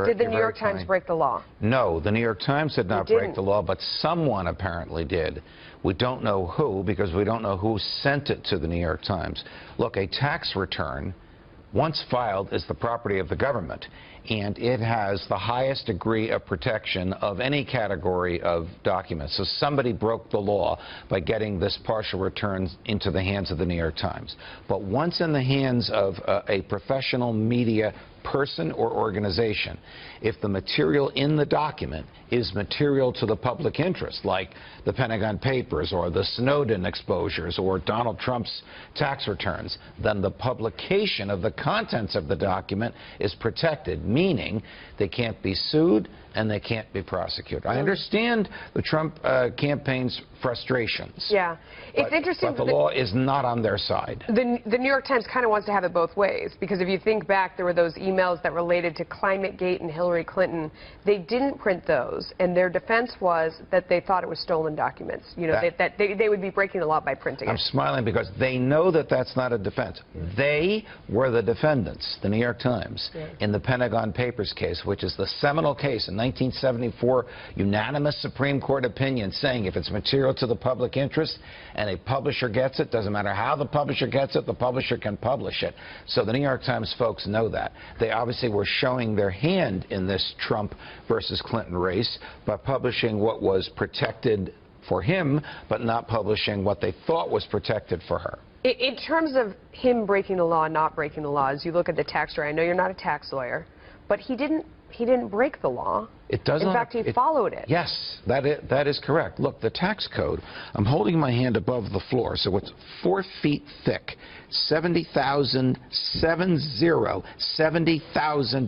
Did the New York Times break the law? No, the New York Times did not break the law, but someone apparently did. We don't know who, because we don't know who sent it to the New York Times. Look, a tax return, once filed, is the property of the government, and it has the highest degree of protection of any category of documents. So somebody broke the law by getting this partial return into the hands of the New York Times. But once in the hands of a professional media person or organization, if the material in the document is material to the public interest, like the Pentagon Papers or the Snowden exposures or Donald Trump's tax returns, then the publication of the contents of the document is protected, meaning they can't be sued and they can't be prosecuted. I understand the Trump campaign's frustrations. Yeah. It's interesting. But the law is not on their side. The New York Times kind of wants to have it both ways, because if you think back, there were those emails that related to ClimateGate and Hillary Clinton. They didn't print those, and their defense was that they thought it was stolen documents. You know, that they would be breaking the law by printing it. I'm smiling because they know that that's not a defense. They were the defendants, the New York Times, in the Pentagon Papers case, which is the seminal case in 1974, unanimous Supreme Court opinion saying if it's material to the public interest and a publisher gets it, doesn't matter how the publisher gets it, the publisher can publish it. So the New York Times folks know that. They obviously were showing their hand in this Trump versus Clinton race by publishing what was protected for him, but not publishing what they thought was protected for her. In terms of him breaking the law, not breaking the law, as you look at the tax story, I know you're not a tax lawyer, but he didn't break the law. It doesn't. In fact, he followed it. Yes, that is correct. Look, the tax code, I'm holding my hand above the floor, so it's 4 feet thick, 70,000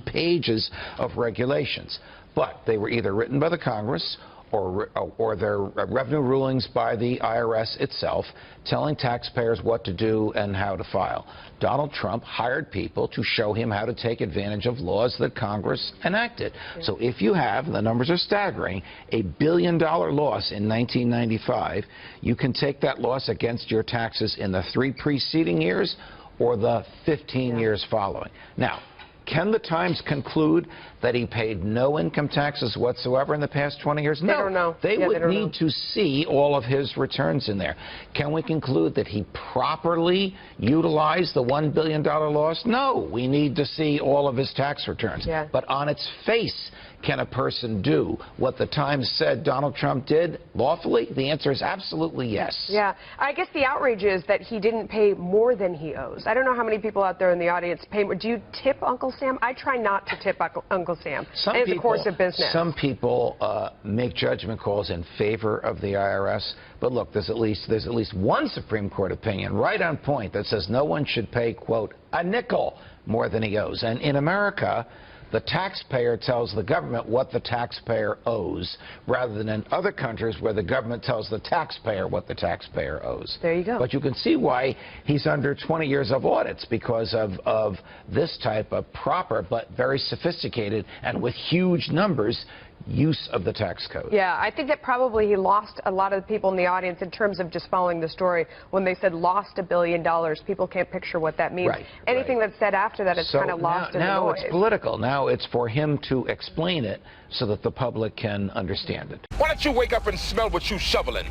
pages of regulations. But they were either written by the Congress or their revenue rulings by the IRS itself, telling taxpayers what to do and how to file. Donald Trump hired people to show him how to take advantage of laws that Congress enacted. So if you have, the numbers are staggering, $1 billion loss in 1995, you can take that loss against your taxes in the 3 preceding years or the 15 years following. Now, can the Times conclude that he paid no income taxes whatsoever in the past 20 years? No. They don't know. They would need to see all of his returns in there. Can we conclude that he properly utilized the $1 billion loss? No. We need to see all of his tax returns. But on its face, can a person do what the Times said Donald Trump did lawfully? The answer is absolutely yes. Yeah. I guess the outrage is that he didn't pay more than he owes. I don't know how many people out there in the audience pay more. Do you tip Uncle Sam? I try not to tip Uncle Sam. It's a course of business. Some people make judgment calls in favor of the IRS. But look, there's at least one Supreme Court opinion right on point that says no one should pay, quote, a nickel more than he owes. And in America, the taxpayer tells the government what the taxpayer owes, rather than in other countries where the government tells the taxpayer what the taxpayer owes. There you go. But you can see why he's under 20 years of audits, because of this type of proper but very sophisticated and with huge numbers use of the tax code. Yeah, I think that probably he lost a lot of the people in the audience in terms of just following the story. When they said lost $1 billion, people can't picture what that means. Anything that's said after that is kind of lost in the noise. Now it's political. Now it's for him to explain it so that the public can understand it. Why don't you wake up and smell what you shoveling?